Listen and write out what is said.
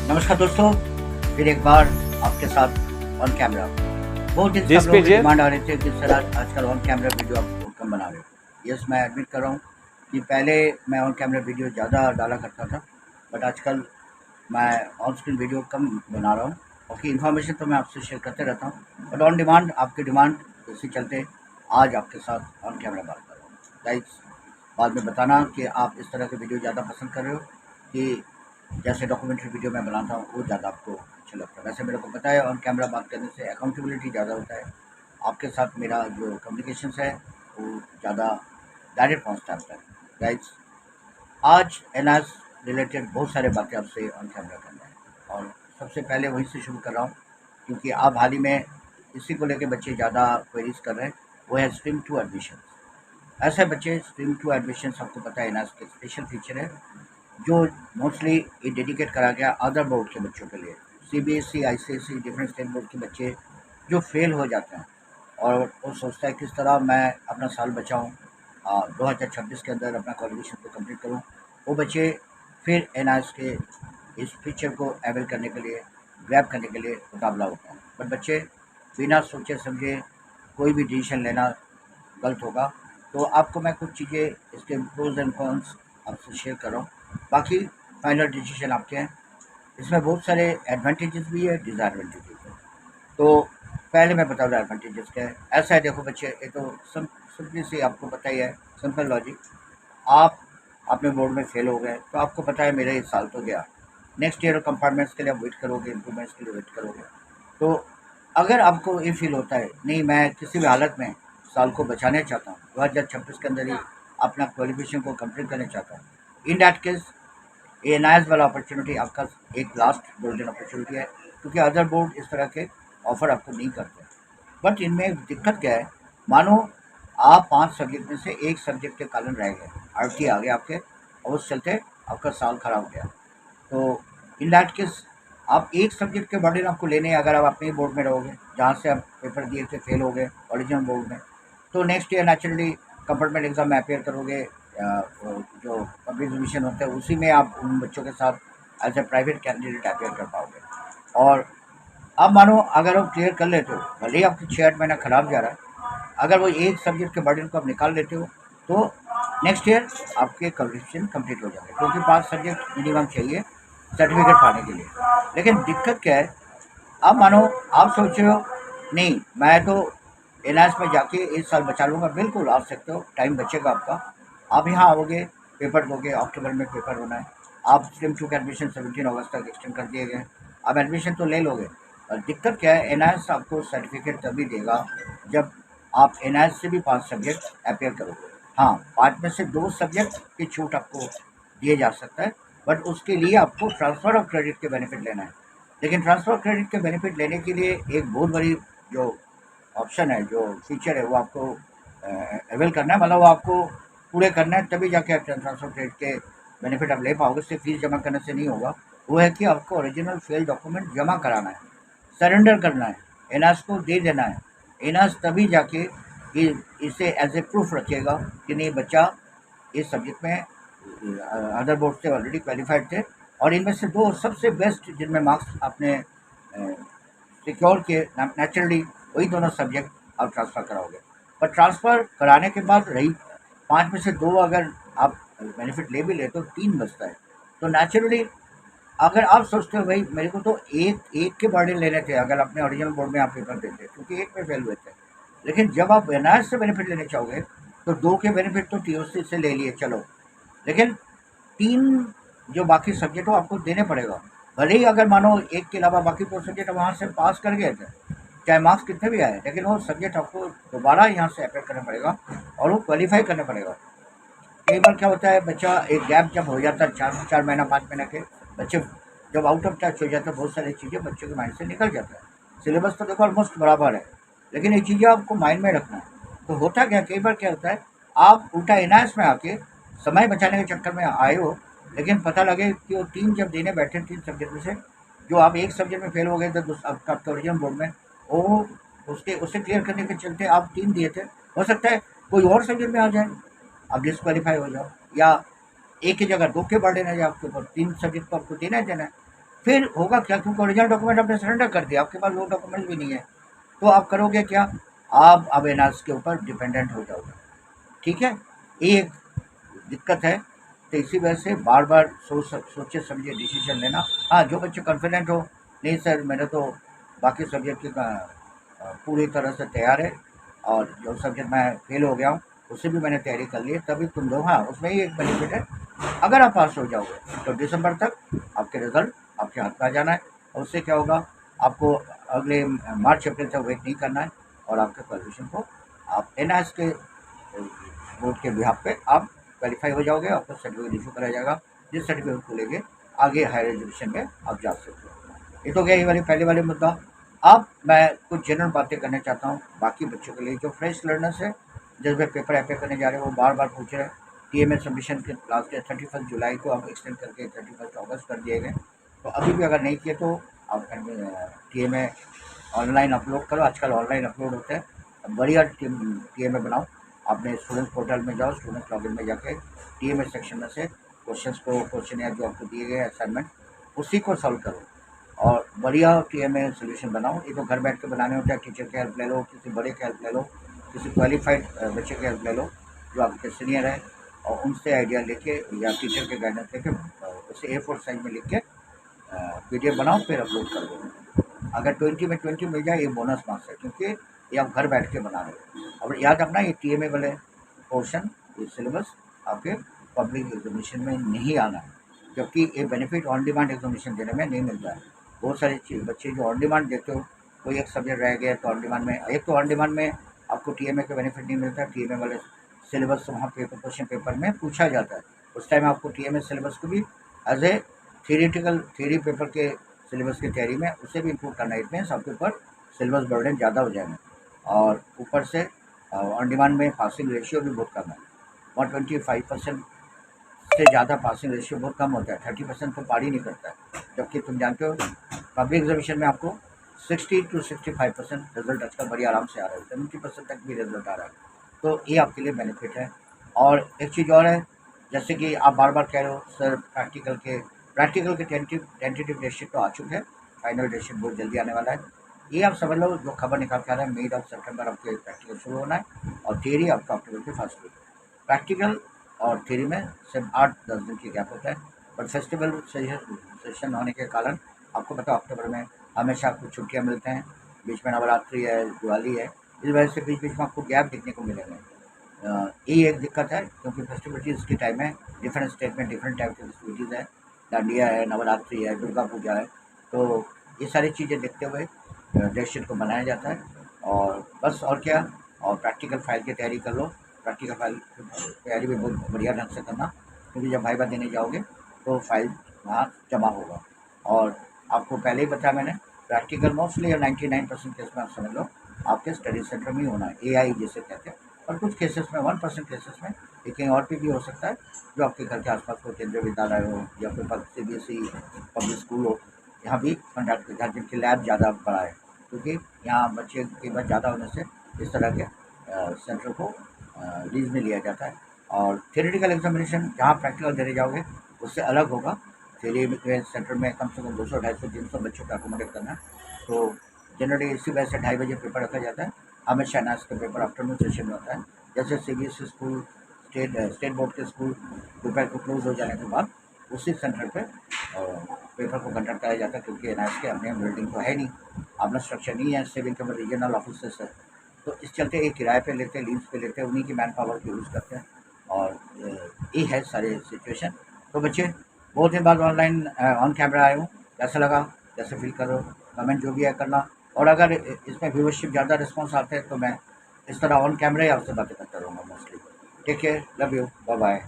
नमस्कार दोस्तों, फिर एक बार आपके साथ ऑन कैमरा। बहुत दिन से आप जिस लोगों पे की जे डिमांड आ रही थी कि सर आजकल ऑन कैमरा वीडियो आप कम बना रहे हो। यस, मैं एडमिट कर रहा हूँ कि पहले मैं ऑन कैमरा वीडियो ज़्यादा डाला करता था, बट आजकल मैं ऑन स्क्रीन वीडियो कम बना रहा हूँ। बाकी इन्फॉर्मेशन तो मैं आपसे शेयर करते रहता हूँ, बट ऑन डिमांड आपकी डिमांड इसी चलते आज आपके साथ ऑन कैमरा बात कर रहा हूँ। गाइस, बाद में बताना कि आप इस तरह के वीडियो ज़्यादा पसंद कर रहे हो कि जैसे डॉक्यूमेंट्री वीडियो मैं बनाता हूँ वो ज़्यादा आपको अच्छा लगता है। वैसे मेरे को पता है ऑन कैमरा बात करने से अकाउंटेबिलिटी ज़्यादा होता है, आपके साथ मेरा जो कम्युनिकेशंस है वो ज़्यादा डायरेक्ट पहुँचता है। गाइस, आज एनआरएस रिलेटेड बहुत सारे बातें आपसे ऑन कैमरा करना है, और सबसे पहले वहीं से शुरू कर रहा हूँ क्योंकि अब हाल ही में इसी को लेके बच्चे ज़्यादा क्वेरीज कर रहे हैं। वो है स्ट्रीम टू एडमिशन। ऐसे बच्चे स्ट्रीम टू एडमिशन, आपको पता है एनआरएस के स्पेशल फीचर है जो मोस्टली ये डेडिकेट करा गया अदर बोर्ड के बच्चों के लिए। CBSE, ICSE, different state board के बच्चे जो फेल हो जाते हैं और वो सोचता है किस तरह मैं अपना साल बचाऊं, 2026 के अंदर अपना क्वालिफिकेशन को कंप्लीट करूं। वो बच्चे फिर एनआरएस के इस फीचर को अवेल करने के लिए, ग्रैब करने के लिए मुकाबला होता है। बट बच्चे बिना सोचे समझे कोई भी डिसीजन लेना गलत होगा। तो आपको मैं कुछ चीज़ें इसके प्रोज एंड कॉन्स आपसे शेयर कर रहा हूँ। बाकी फाइनल डिसीजन आपके हैं। इसमें बहुत सारे एडवांटेजेस भी है, डिसएडवांटेजेस है। तो पहले मैं बता रहा एडवांटेजेस क्या है। ऐसा है, देखो बच्चे, ये तो सिंपली सी आपको पता ही है, सिंपल लॉजिक। आप अपने बोर्ड में फेल हो गए तो आपको पता है मेरा ये साल तो गया। नेक्स्ट ईयर कंपार्टमेंट्स के लिए आप वेट करोगे, इम्प्रूवमेंट्स के लिए वेट करोगे। तो अगर आपको ये फील होता है नहीं, मैं किसी भी हालत में साल को बचाना चाहता हूँ, 2026 के अंदर ही अपना क्वालिफिकेशन को कंप्लीट करना चाहता हूँ, इन दैट केस ये एनआईएस वाला अपॉर्चुनिटी आपका एक लास्ट गोल्डन अपॉर्चुनिटी है, क्योंकि अदर बोर्ड इस तरह के ऑफर आपको नहीं करते। बट इनमें एक दिक्कत क्या है, मानो आप 5 सब्जेक्ट में से एक सब्जेक्ट के कारण रह गए, आरटी आ गया आपके और उस चलते आपका साल खराब हो गया। तो इन दैट केस आप एक सब्जेक्ट के बर्डन आपको लेने हैं। अगर आप अपने बोर्ड में रहोगे जहाँ से आप पेपर दिए थे, फेल हो गए ओरिजिनल बोर्ड में, तो next year naturally compartment exam में अपेयर करोगे, जो पब्लिक एग्जामिनेशन होता है उसी में आप उन बच्चों के साथ as a private candidate appear कर पाओगे। और अब मानो अगर वो क्लियर कर लेते हो, भले ही आपके 6-8 महीना खराब जा रहा है, अगर वो एक सब्जेक्ट के बर्डन को आप निकाल लेते हो तो नेक्स्ट ईयर आपके क्वालिफिकेशन कंप्लीट हो जाएगा, क्योंकि 5 सब्जेक्ट मिनिमम चाहिए सर्टिफिकेट पाने के लिए। लेकिन दिक्कत क्या है, अब मानो आप सोच रहे हो नहीं मैं तो एनआरएस में जाके 1 साल बचा लूँगा, बिल्कुल आ सकते हो, टाइम बचेगा आपका। आप यहाँ आओगे, पेपर दोगे, अक्टूबर में पेपर होना है। आप स्ट्रीम टू का एडमिशन 17 अगस्त तक एक्सटेंड कर दिए गए। आप एडमिशन तो ले लोगे, और दिक्कत क्या है, एनआरएस आपको सर्टिफिकेट तभी देगा जब आप एनआरएस से भी 5 सब्जेक्ट अपेयर करोगे। हाँ, 5 में से 2 सब्जेक्ट की छूट आपको दिए जा सकता है, बट उसके लिए आपको ट्रांसफ़र ऑफ क्रेडिट के बेनिफिट लेना है। लेकिन ट्रांसफ़र ऑफ क्रेडिट के बेनिफिट लेने के लिए एक बहुत बड़ी जो ऑप्शन है, जो फीचर है, वो आपको अवेल करना है, मतलब वो आपको पूरे करना है, तभी जाके आप ट्रांसफ़र क्रेडिट के बेनिफिट आप ले पाओगे। सिर्फ फीस जमा करने से नहीं होगा। वो है कि आपको ओरिजिनल फेल डॉक्यूमेंट जमा कराना है, सरेंडर करना है, एनआरएस को दे देना है। एनआरएस तभी जाके इसे एज ए प्रूफ रखेगा कि नहीं बच्चा इस सब्जेक्ट में अदर बोर्ड से ऑलरेडी क्वालिफाइड थे, और इनमें से 2 सबसे बेस्ट जिनमें मार्क्स आपने सिक्योर किए, नेचुरली वही दोनों सब्जेक्ट आप ट्रांसफ़र कराओगे। पर ट्रांसफ़र कराने के बाद रही 5 में से 2 अगर आप बेनिफिट ले भी लेते हो, 3 बचता है। तो नेचुरली अगर आप सोचते हो भाई मेरे को तो एक के बर्डन लेने थे, अगर अपने ओरिजिनल बोर्ड में आप पेपर देते क्योंकि एक में फेल हुए थे, लेकिन जब आप एनआरएस से बेनिफिट लेने चाहोगे तो 2 के बेनिफिट तो टीओसी से ले लिए चलो, लेकिन 3 जो बाकी सब्जेक्ट हो आपको देने पड़ेगा। भले ही अगर मानो एक के अलावा बाकी 2 सब्जेक्ट वहाँ से पास कर गए थे, चाहे मार्क्स कितने भी आए, लेकिन वो सब्जेक्ट आपको दोबारा यहाँ से अपेयर करना पड़ेगा और वो क्वालिफाई करना पड़ेगा। कई बार क्या होता है, बच्चा एक गैप जब हो जाता है 4 महीना 5 महीने के, बच्चे जब आउट ऑफ टच हो जाते हैं, बहुत सारी चीज़ें बच्चों के माइंड से निकल जाता है। सिलेबस तो देखो ऑलमोस्ट बराबर है, लेकिन ये चीज़ें आपको माइंड में रखना है। तो होता क्या, कई बार क्या होता है, आप उल्टा एनआईएस में आके समय बचाने के चक्कर में आए हो, लेकिन पता लगे कि वो 3 जब देने बैठे 3 सब्जेक्ट में से जो आप एक सब्जेक्ट में फेल हो गए थे, आपका ओरिजिनल बोर्ड में वो उसके उससे क्लियर करने के चलते आप 3 दिए थे, हो सकता है कोई और सब्जेक्ट में आ जाए, आप डिस्क्वालीफाई हो जाओ, या एक ही जगह 2 के बर्डन है आपके ऊपर, 3 सब्जेक्ट तो आपको देना ही देना है। फिर होगा क्या, क्योंकि ओरिजिनल डॉक्यूमेंट आपने सरेंडर कर दिया, आपके पास वो डॉक्यूमेंट भी नहीं है, तो आप करोगे क्या, आप अब एनआरसी के ऊपर डिपेंडेंट हो जाओगे। ठीक है, ये एक दिक्कत है। तो इसी वजह से बार बार सोचे समझे डिसीजन लेना। हाँ, जो बच्चे कॉन्फिडेंट हो, नहीं सर मेरे तो बाकी सब्जेक्ट की पूरी तरह से तैयार है, और जो सब्जेक्ट मैं फेल हो गया हूँ उससे भी मैंने तैयारी कर ली है, तभी तुम दो। हाँ, उसमें ही एक बेनिफिट है, अगर आप पास हो जाओगे तो दिसंबर तक आपके रिजल्ट आपके हाथ में आ जाना है, और उससे क्या होगा, आपको अगले मार्च अप्रैल तक वेट नहीं करना है, और आपके क्वालिफिकेशन को आप एनआईएस के बोर्ड के बिहाफ पे आप क्वालिफाई हो जाओगे, आपको सर्टिफिकेट इशू कराया जाएगा, जिस सर्टिफिकेट को लेके आगे हायर एजुकेशन में आप जा सकते हो। ये तो गया ये वाले पहले वाले मुद्दा। अब मैं कुछ जनरल बातें करना चाहता हूँ बाकी बच्चों के लिए जो फ्रेश लर्नर्स है, जैसे पेपर अप्लाई करने जा रहे हैं, वो बार बार पूछ रहे हैं। टीएमए सबमिशन के लास्ट डेट 31 जुलाई को अब एक्सटेंड करके 31 अगस्त कर दिए गए, तो अभी भी अगर नहीं किए तो आप टीएमए ऑनलाइन अपलोड करो, आजकल ऑनलाइन अपलोड होते हैं, बढ़िया टीएमए बनाओ। अपने स्टूडेंट पोर्टल में जाओ, स्टूडेंट लॉगिन में जाके टीएमए सेक्शन में से क्वेश्चन या जो आपको दिए गए असाइनमेंट उसी को सॉल्व करो, और बढ़िया टीएमए सोल्यूशन बनाओ। ये तो घर बैठ के बनाने होता है, टीचर की हेल्प ले लो, किसी बड़े की हेल्प ले लो, किसी क्वालिफाइड बच्चे की हेल्प ले लो जो आपके सीनियर है, और उनसे आइडिया लेके या टीचर के गाइडेंस लेके उसे A4 साइज में लिख के पीडीएफ बनाओ, फिर अपलोड कर दो। अगर 20 में 20 मिल जाए ये बोनस मार्क्स है, क्योंकि ये आप घर बैठ के बना रहे हो। अब याद रखना, ये टीएमए वाले पोर्शन, ये सिलेबस आपके पब्लिक एग्जामिनेशन में नहीं आना है, जबकि ये बेनिफिट ऑन डिमांड एग्जामिनेशन देने में नहीं मिलता है। बहुत सारे बच्चे जो ऑन डिमांड देते हो, कोई एक सब्जेक्ट रह गया तो ऑन डिमांड में, एक तो ऑन डिमांड में आपको टीएमए का बेनिफिट नहीं मिलता, टीएमए वाले सिलेबस वहाँ पेपर क्वेश्चन पेपर में पूछा जाता है, उस टाइम आपको टीएमए सिलेबस को भी एज ए थ्योरी पेपर के सिलेबस की तैयारी में उसे भी इंक्लूड करना है। इट मीन्स आपके ऊपर सिलेबस बर्डन ज़्यादा हो जाएगा, और ऊपर से ऑन डिमांड में पासिंग रेशियो भी बहुत कम है, 125% से ज़्यादा पासिंग रेशियो बहुत कम होता है, 30% तो पार ही नहीं करता है, जबकि तुम जानते हो पब्लिक एग्जामिनेशन में आपको 60 to 65% रिजल्ट आजकल बड़ी आराम से आ रहा है, 70% तक भी रिजल्ट आ रहा है, तो ये आपके लिए बेनिफिट है। और एक चीज़ और है, जैसे कि आप बार बार कह रहे हो सर प्रैक्टिकल के टेंटेटिव डेट शीट तो आ चुके हैं, फाइनल डेट शीट बहुत जल्दी आने वाला है। ये आप समझ लो, जो खबर निकाल के आ रहा है मिड ऑफ सितंबर आपके प्रैक्टिकल शुरू होना है, और थियरी आपका अक्टूबर के फर्स्ट वीक। प्रैक्टिकल और थियरी में सिर्फ 8-10 दिन की गैप होता है, बट फेस्टिवल सेशन होने के कारण आपको पता है अक्टूबर में हमेशा आपको छुट्टियाँ मिलते हैं, बीच में नवरात्रि है, दिवाली है, इस वजह से बीच बीच में आपको गैप देखने को मिलेंगे। ये एक दिक्कत है, क्योंकि फेस्टिविटीज़ के टाइम में डिफरेंट स्टेट में डिफरेंट टाइप की फेस्टिविटीज़ है, डांडिया है, नवरात्रि है, दुर्गा पूजा है, तो ये सारी चीज़ें देखते हुए डेट शीट को बनाया जाता है। और बस, और क्या, और प्रैक्टिकल फाइल की तैयारी कर लो, प्रैक्टिकल फाइल की तैयारी भी बहुत बढ़िया ढंग से करना, क्योंकि जब वाइवा देने जाओगे तो फाइल वहाँ जमा होगा। और आपको पहले ही बताया मैंने, प्रैक्टिकल मोस्टली 99% केस में आप समझ लो आपके स्टडी सेंटर में ही होना है, AI जिसे कहते हैं, और कुछ केसेस में 1% केसेस में ये कहीं और पे भी हो सकता है, जो आपके घर के आसपास हो, केंद्रीय विद्यालय हो या फिर CBSE पब्लिक स्कूल हो, यहाँ भी कंडक्ट जहाँ जिनकी लैब ज़्यादा बड़ा है, क्योंकि यहाँ बच्चे की बात ज़्यादा होने से इस तरह के सेंटर को लीज में लिया जाता है। और थियोरेटिकल एग्जामिनेशन जहाँ प्रैक्टिकल देने जाओगे उससे अलग होगा। थ्योरी के सेंटर में कम से कम 200, 250, 300 बच्चों को अकोमोडेट करना है, तो जनरली इसी वजह से 2:30 बजे पेपर रखा जाता है। हमेशा नाइट का पेपर आफ्टरनून सेशन में होता है, जैसे CBSE स्कूल, स्टेट बोर्ड के स्कूल दोपहर को क्लोज हो जाने के बाद उसी सेंटर पे पेपर को कंडक्ट कराया जाता है, क्योंकि NIS के अपने बिल्डिंग तो है नहीं, अपना स्ट्रक्चर नहीं है, सिविल के रीजनल ऑफिस है, तो इस चलते एक किराए पे लेते हैं, लीज पे लेते हैं, उन्हीं की मैन पावर को यूज़ करते हैं, और ये है सारे सिचुएशन। तो बच्चे, बहुत दिन बाद ऑनलाइन ऑन कैमरा आए हूँ, कैसा लगा, कैसे फील करो, कमेंट जो भी है करना, और अगर इसमें व्यूअरशिप ज़्यादा रिस्पॉन्स आते हैं तो मैं इस तरह ऑन कैमरा ही आपसे बातें करता रहूँगा mostly. Take care, love you, bye bye.